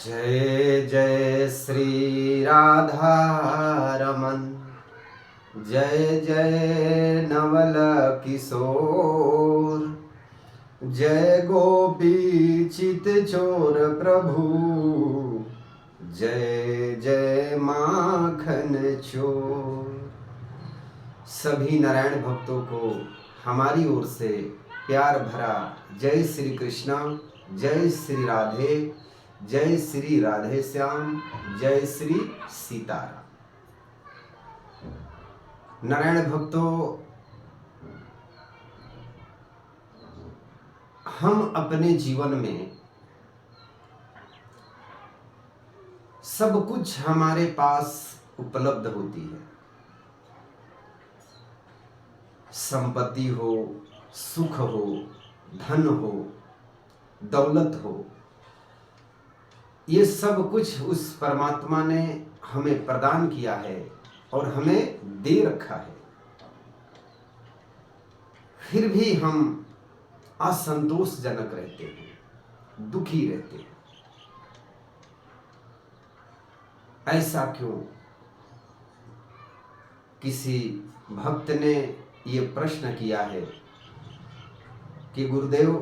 जय जय श्री राधा रमन, जय जय नवल किशोर, जय गोपी चित चोर प्रभु, जय जय माखन चोर। सभी नारायण भक्तों को हमारी ओर से प्यार भरा जय श्री कृष्णा, जय श्री राधे, जय श्री राधे श्याम, जय श्री सीताराम। नारायण भक्तों, हम अपने जीवन में सब कुछ हमारे पास उपलब्ध होती है। संपत्ति हो, सुख हो, धन हो, दौलत हो, ये सब कुछ उस परमात्मा ने हमें प्रदान किया है और हमें दे रखा है। फिर भी हम असंतोषजनक रहते हैं, दुखी रहते हैं। ऐसा क्यों? किसी भक्त ने ये प्रश्न किया है कि गुरुदेव,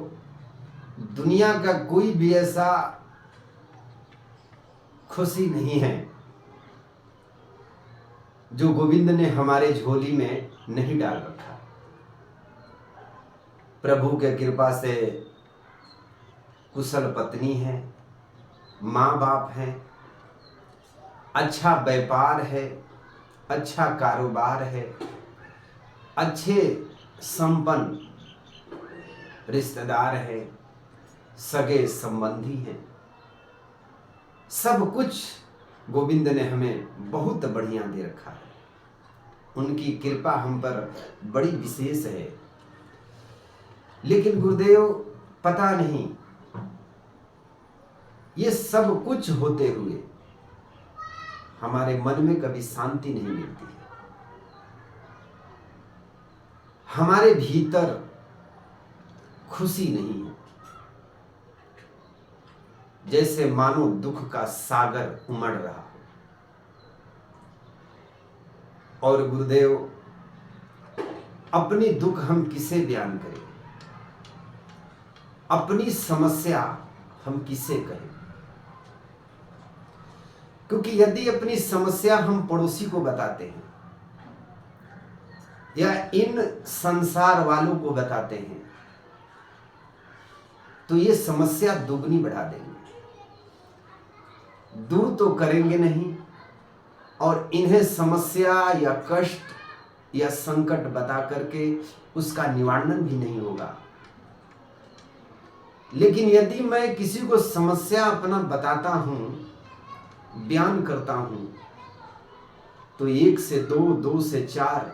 दुनिया का कोई भी ऐसा खुशी नहीं है जो गोविंद ने हमारे झोली में नहीं डाल रखा। प्रभु के कृपा से कुशल पत्नी है, माँ बाप है, अच्छा व्यापार है, अच्छा कारोबार है, अच्छे संपन्न रिश्तेदार है, सगे संबंधी हैं। सब कुछ गोविंद ने हमें बहुत बढ़िया दे रखा है। उनकी कृपा हम पर बड़ी विशेष है। लेकिन गुरुदेव, पता नहीं ये सब कुछ होते हुए हमारे मन में कभी शांति नहीं मिलती है। हमारे भीतर खुशी नहीं है। जैसे मानो दुख का सागर उमड़ रहा हो। और गुरुदेव, अपनी दुख हम किसे बयान करें? अपनी समस्या हम किसे कहें? क्योंकि यदि अपनी समस्या हम पड़ोसी को बताते हैं या इन संसार वालों को बताते हैं तो ये समस्या दुगनी बढ़ा देंगे। दूर तो करेंगे नहीं और इन्हें समस्या या कष्ट या संकट बता करके उसका निवारण भी नहीं होगा। लेकिन यदि मैं किसी को समस्या अपना बताता हूं, बयान करता हूं, तो 1 से 2, 2 से 4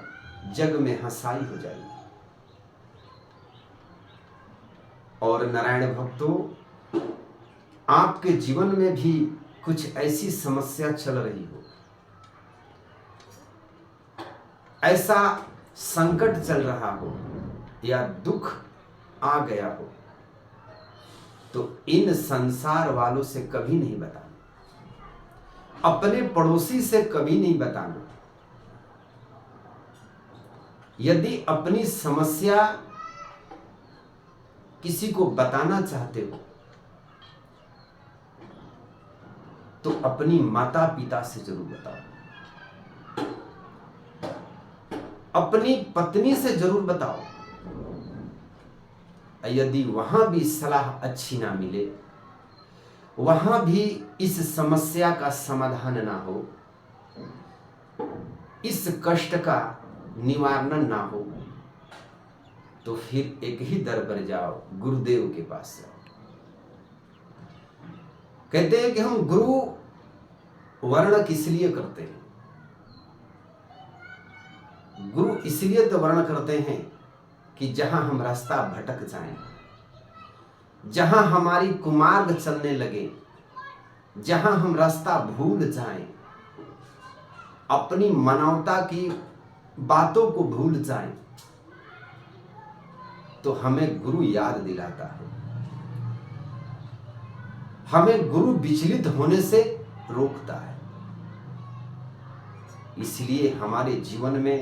जग में हंसाई हो जाएगी। और नारायण भक्तों, आपके जीवन में भी कुछ ऐसी समस्या चल रही हो, ऐसा संकट चल रहा हो या दुख आ गया हो, तो इन संसार वालों से कभी नहीं बताना, अपने पड़ोसी से कभी नहीं बताना। यदि अपनी समस्या किसी को बताना चाहते हो तो अपनी माता पिता से जरूर बताओ, अपनी पत्नी से जरूर बताओ। यदि वहां भी सलाह अच्छी ना मिले, वहां भी इस समस्या का समाधान ना हो, इस कष्ट का निवारण ना हो, तो फिर एक ही दर पर जाओ, गुरुदेव के पास जाओ। कहते हैं कि हम गुरु वर्ण किस लिए करते हैं? गुरु इसलिए तो वर्ण करते हैं कि जहां हम रास्ता भटक जाएं, जहां हमारी कुमार्ग चलने लगे, जहां हम रास्ता भूल जाएं, अपनी मानवता की बातों को भूल जाएं, तो हमें गुरु याद दिलाता है। हमें गुरु विचलित होने से रोकता है। इसलिए हमारे जीवन में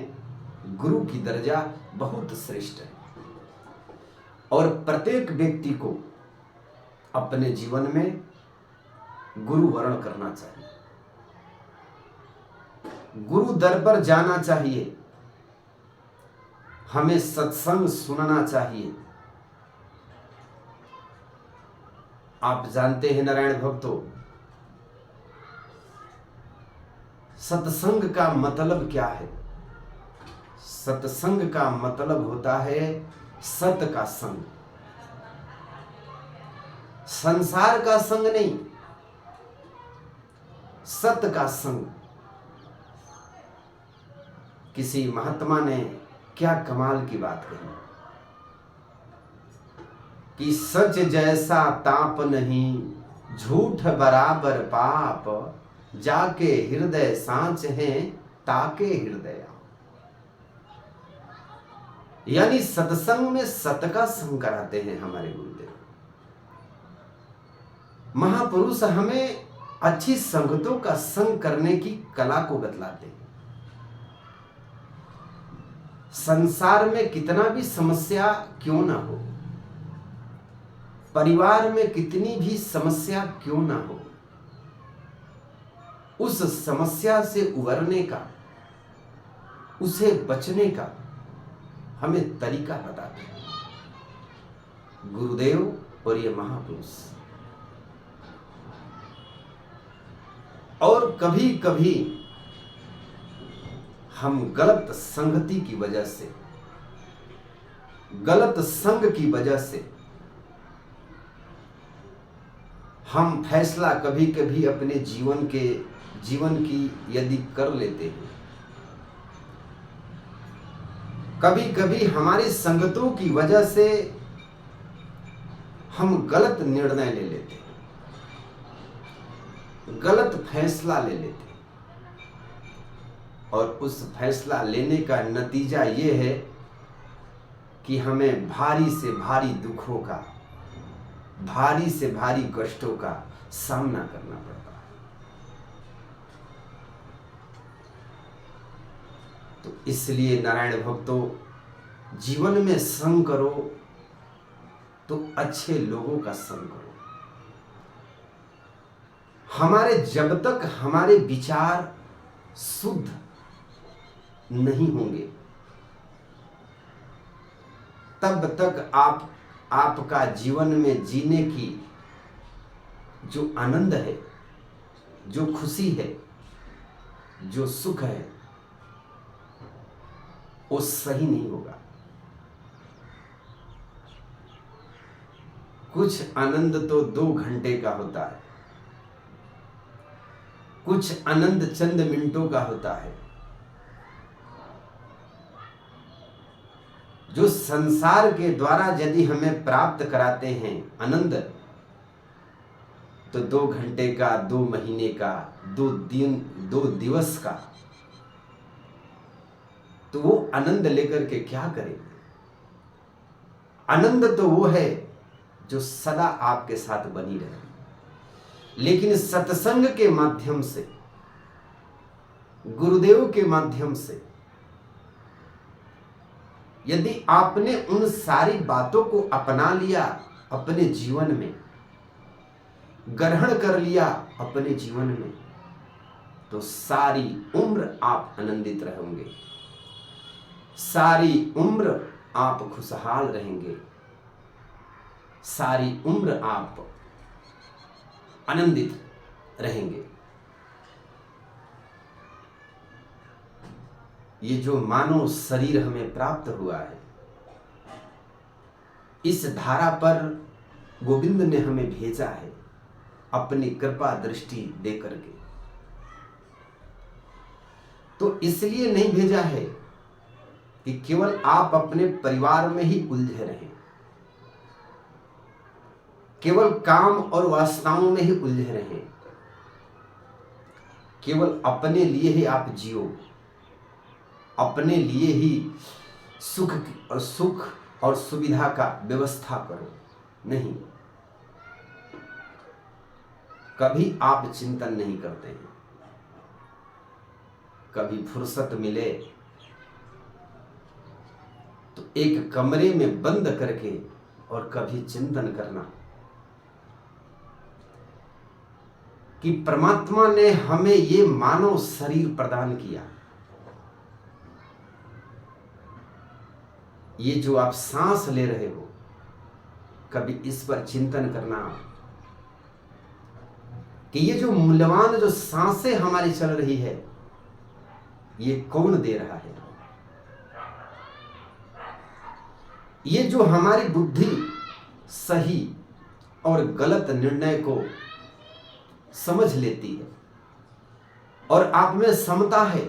गुरु की दर्जा बहुत श्रेष्ठ है और प्रत्येक व्यक्ति को अपने जीवन में गुरु वर्ण करना चाहिए, गुरु दर पर जाना चाहिए, हमें सत्संग सुनना चाहिए। आप जानते हैं नारायण भक्तों, सत्संग का मतलब क्या है? सत्संग का मतलब होता है सत का संग, संसार का संग नहीं, सत का संग। किसी महात्मा ने क्या कमाल की बात कही कि सच जैसा ताप नहीं, झूठ बराबर पाप, जाके हृदय सांच है, ताके हृदय। यानी सत्संग में सत का संग कराते हैं हमारे गुरुदेव। महापुरुष हमें अच्छी संगतों का संग करने की कला को बतलाते हैं। संसार में कितना भी समस्या क्यों ना हो, परिवार में कितनी भी समस्या क्यों ना हो, उस समस्या से उबरने का, उसे बचने का हमें तरीका बताते हैं गुरुदेव और ये महापुरुष। और कभी कभी हम गलत संगति की वजह से, गलत संग की वजह से हम फैसला कभी कभी अपने जीवन की यदि कर लेते हैं, कभी कभी हमारी संगतों की वजह से हम गलत निर्णय ले लेते हैं, गलत फैसला ले लेते हैं और उस फैसला लेने का नतीजा ये है कि हमें भारी से भारी दुखों का, भारी से भारी कष्टों का सामना करना पड़ता है। तो इसलिए नारायण भक्तों, जीवन में संग करो तो अच्छे लोगों का संग करो। जब तक हमारे विचार शुद्ध नहीं होंगे तब तक आपका जीवन में जीने की जो आनंद है, जो खुशी है, जो सुख है, वो सही नहीं होगा। कुछ आनंद तो 2 घंटे का होता है, कुछ आनंद चंद मिनटों का होता है। जो संसार के द्वारा यदि हमें प्राप्त कराते हैं आनंद, तो 2 घंटे का, 2 महीने का, 2 दिन, 2 दिवस का, तो वो आनंद लेकर के क्या करेंगे? आनंद तो वो है जो सदा आपके साथ बनी रहे। लेकिन सत्संग के माध्यम से, गुरुदेव के माध्यम से यदि आपने उन सारी बातों को अपना लिया, अपने जीवन में ग्रहण कर लिया, अपने जीवन में, तो सारी उम्र आप आनंदित रहेंगे, सारी उम्र आप खुशहाल रहेंगे, सारी उम्र आप आनंदित रहेंगे। ये जो मानव शरीर हमें प्राप्त हुआ है, इस धारा पर गोविंद ने हमें भेजा है अपनी कृपा दृष्टि देकर के। तो इसलिए नहीं भेजा है कि केवल आप अपने परिवार में ही उलझे रहें, केवल काम और वासनाओं में ही उलझे रहें, केवल अपने लिए ही आप जियो, अपने लिए ही सुख और सुविधा का व्यवस्था करो। नहीं, कभी आप चिंतन नहीं करते हैं। कभी फुर्सत मिले तो एक कमरे में बंद करके और कभी चिंतन करना कि परमात्मा ने हमें ये मानव शरीर प्रदान किया, ये जो आप सांस ले रहे हो, कभी इस पर चिंतन करना कि ये जो मूल्यवान जो सांसें हमारी चल रही है, ये कौन दे रहा है। ये जो हमारी बुद्धि सही और गलत निर्णय को समझ लेती है और आप में समता है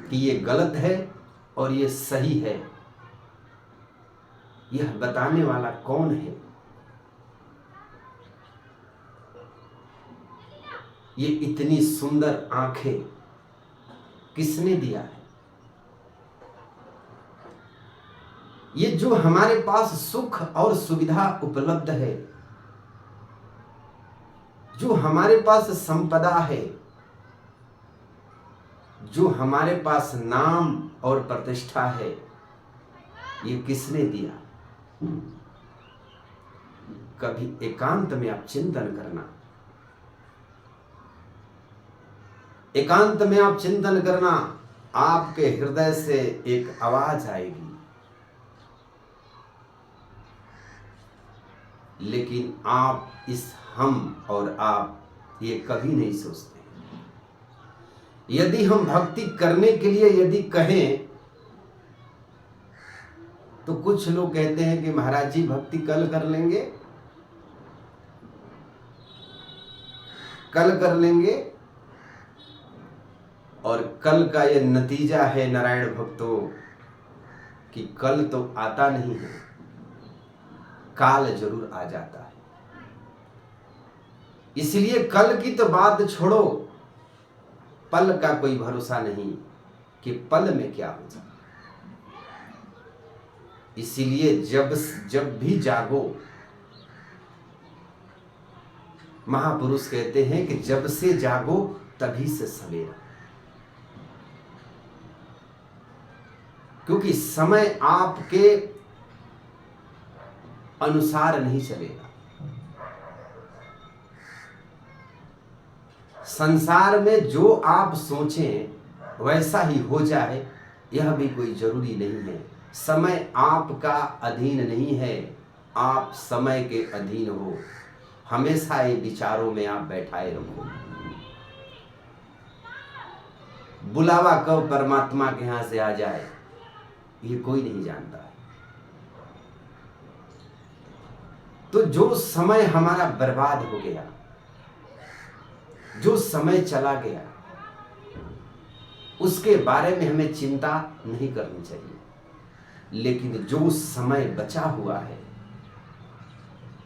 कि ये गलत है और ये सही है, यह बताने वाला कौन है। ये इतनी सुंदर आंखें किसने दिया है। ये जो हमारे पास सुख और सुविधा उपलब्ध है, जो हमारे पास संपदा है, जो हमारे पास नाम और प्रतिष्ठा है, ये किसने दिया। कभी एकांत में आप चिंतन करना, एकांत में आप चिंतन करना, आपके हृदय से एक आवाज आएगी, लेकिन आप इस हम और आप ये कभी नहीं सोचते। यदि हम भक्ति करने के लिए यदि कहें तो कुछ लोग कहते हैं कि महाराज जी भक्ति कल कर लेंगे, कल कर लेंगे, और कल का ये नतीजा है नारायण भक्तों कि कल तो आता नहीं है, काल जरूर आ जाता है। इसलिए कल की तो बात छोड़ो, पल का कोई भरोसा नहीं कि पल में क्या हो जाए। इसीलिए जब भी जागो, महापुरुष कहते हैं कि जब से जागो तभी से सवेरा, क्योंकि समय आपके अनुसार नहीं चलेगा। संसार में जो आप सोचें वैसा ही हो जाए, यह भी कोई जरूरी नहीं है। समय आपका अधीन नहीं है, आप समय के अधीन हो। हमेशा ये विचारों में आप बैठाए रहो। बुलावा कब परमात्मा के यहां से आ जाए ये कोई नहीं जानता है। तो जो समय हमारा बर्बाद हो गया, जो समय चला गया, उसके बारे में हमें चिंता नहीं करनी चाहिए। लेकिन जो समय बचा हुआ है,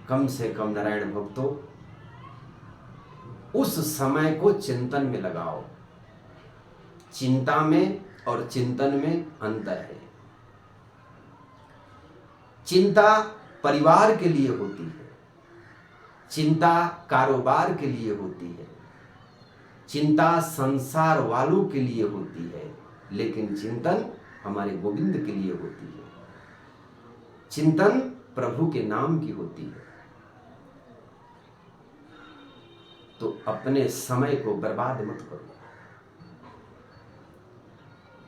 कम से कम नारायण भक्तों उस समय को चिंतन में लगाओ। चिंता में और चिंतन में अंतर है। चिंता परिवार के लिए होती है, चिंता कारोबार के लिए होती है, चिंता संसार वालों के लिए होती है, लेकिन चिंतन हमारे गोविंद के लिए होती है। चिंतन प्रभु के नाम की होती है। तो अपने समय को बर्बाद मत करो।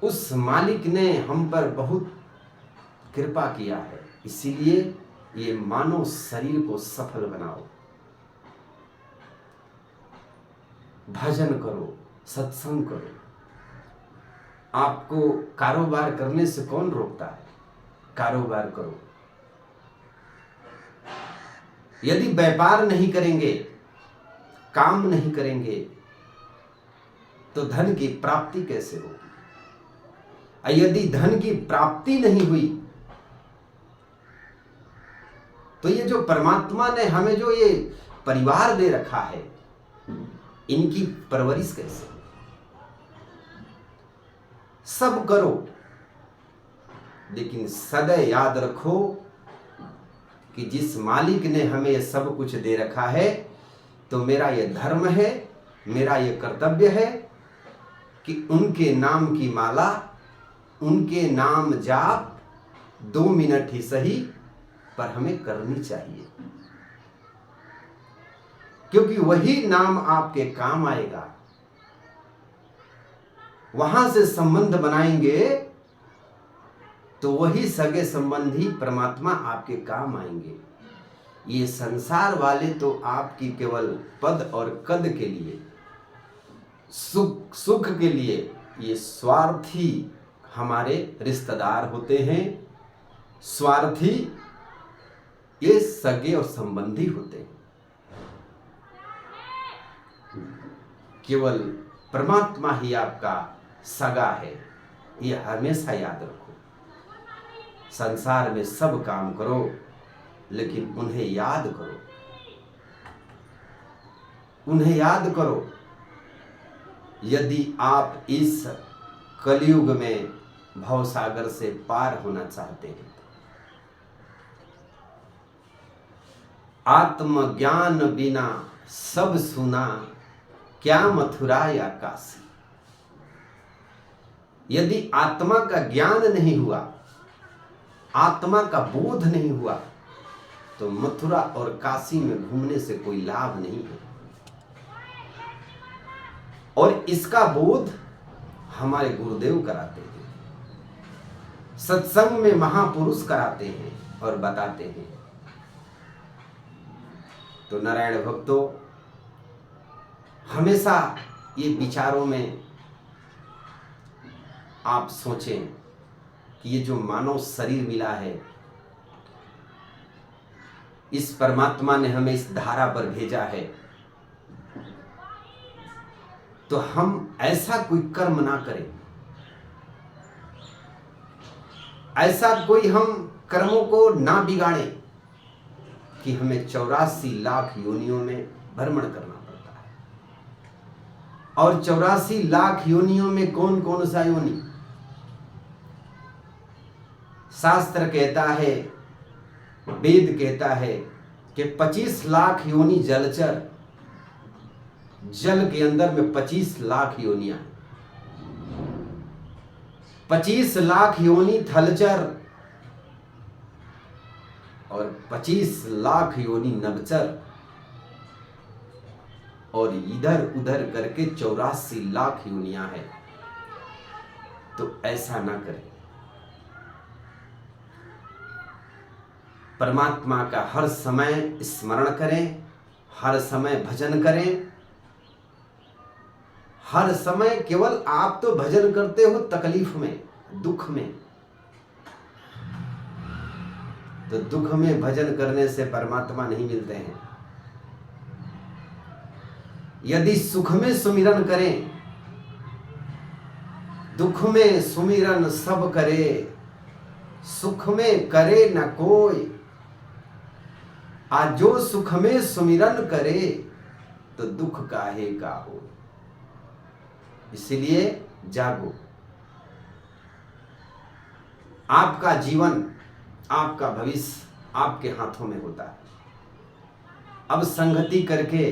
उस मालिक ने हम पर बहुत कृपा किया है, इसीलिए ये मानव शरीर को सफल बनाओ। भजन करो, सत्संग करो। आपको कारोबार करने से कौन रोकता है? कारोबार करो। यदि व्यापार नहीं करेंगे, काम नहीं करेंगे, तो धन की प्राप्ति कैसे होगी? यदि धन की प्राप्ति नहीं हुई, तो ये जो परमात्मा ने हमें जो ये परिवार दे रखा है, इनकी परवरिश कैसे? सब करो, लेकिन सदैव याद रखो कि जिस मालिक ने हमें सब कुछ दे रखा है, तो मेरा ये धर्म है, मेरा ये कर्तव्य है कि उनके नाम की माला, उनके नाम जाप 2 मिनट ही सही पर हमें करनी चाहिए, क्योंकि वही नाम आपके काम आएगा। वहां से संबंध बनाएंगे तो वही सगे संबंधी परमात्मा आपके काम आएंगे। ये संसार वाले तो आपकी केवल पद और कद के लिए, सुख के लिए ये स्वार्थी हमारे रिश्तेदार होते हैं, स्वार्थी ये सगे और संबंधी होते हैं। केवल परमात्मा ही आपका सगा है, ये हमेशा याद रखो। संसार में सब काम करो लेकिन उन्हें याद करो, उन्हें याद करो। यदि आप इस कलयुग में भवसागर से पार होना चाहते हैं, आत्मज्ञान बिना सब सुना, क्या मथुरा या काशी। यदि आत्मा का ज्ञान नहीं हुआ, आत्मा का बोध नहीं हुआ, तो मथुरा और काशी में घूमने से कोई लाभ नहीं है। और इसका बोध हमारे गुरुदेव कराते हैं, सत्संग में महापुरुष कराते हैं और बताते हैं। तो नारायण भक्तों, हमेशा ये विचारों में आप सोचें कि ये जो मानव शरीर मिला है, इस परमात्मा ने हमें इस धारा पर भेजा है, तो हम ऐसा कोई कर्म ना करें, ऐसा कोई हम कर्मों को ना बिगाड़ें कि हमें 84 लाख योनियों में भ्रमण करना पड़ता है। और 84 लाख योनियों में कौन कौन सा योनि? शास्त्र कहता है, वेद कहता है कि 25 लाख योनि जलचर, जल के अंदर में 25 लाख योनियां, 25 लाख योनि थलचर और 25 लाख योनि नभचर, और इधर उधर करके 84 लाख योनियां हैं। तो ऐसा ना करें। परमात्मा का हर समय स्मरण करें, हर समय भजन करें, हर समय। केवल आप तो भजन करते हो तकलीफ में, दुख में, तो दुख में भजन करने से परमात्मा नहीं मिलते हैं। यदि सुख में सुमिरन करें, दुख में सुमिरन सब करे, सुख में करे न कोई, आज जो सुख में सुमिरन करे तो दुख काहे का हो। इसलिए जागो। आपका जीवन, आपका भविष्य आपके हाथों में होता है। अब संगति करके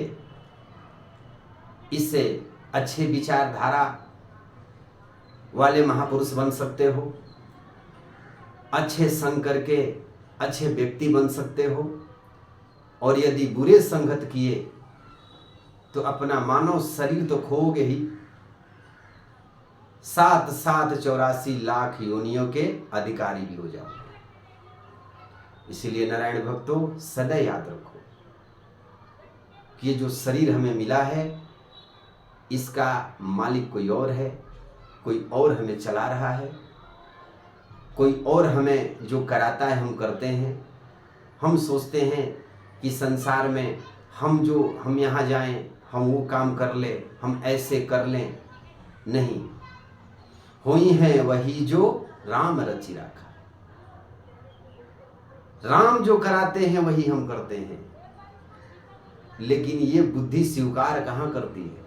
इससे अच्छे विचारधारा वाले महापुरुष बन सकते हो, अच्छे संग करके अच्छे व्यक्ति बन सकते हो। और यदि बुरे संगत किए तो अपना मानव शरीर तो खोओगे ही, 84 लाख योनियों के अधिकारी भी हो जाओगे। इसलिए नारायण भक्तों, सदा याद रखो कि ये जो शरीर हमें मिला है, इसका मालिक कोई और है, कोई और हमें चला रहा है, कोई और हमें जो कराता है हम करते हैं। हम सोचते हैं कि संसार में हम यहाँ जाएं, हम वो काम कर ले, हम ऐसे कर लें। नहीं, हुई है वही जो राम रचि राखा। राम जो कराते हैं वही हम करते हैं। लेकिन ये बुद्धि स्वीकार कहाँ करती है?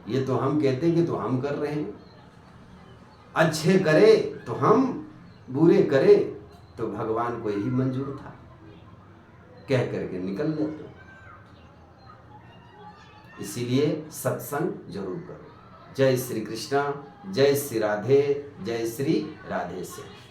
ये तो हम कहते हैं कि तो हम कर रहे हैं, अच्छे करे तो हम, बुरे करे तो भगवान को यही मंजूर था, कह करके निकल लेते। इसीलिए सत्संग जरूर करो। जय श्री कृष्णा, जय श्री राधे, जय श्री राधे श्याम।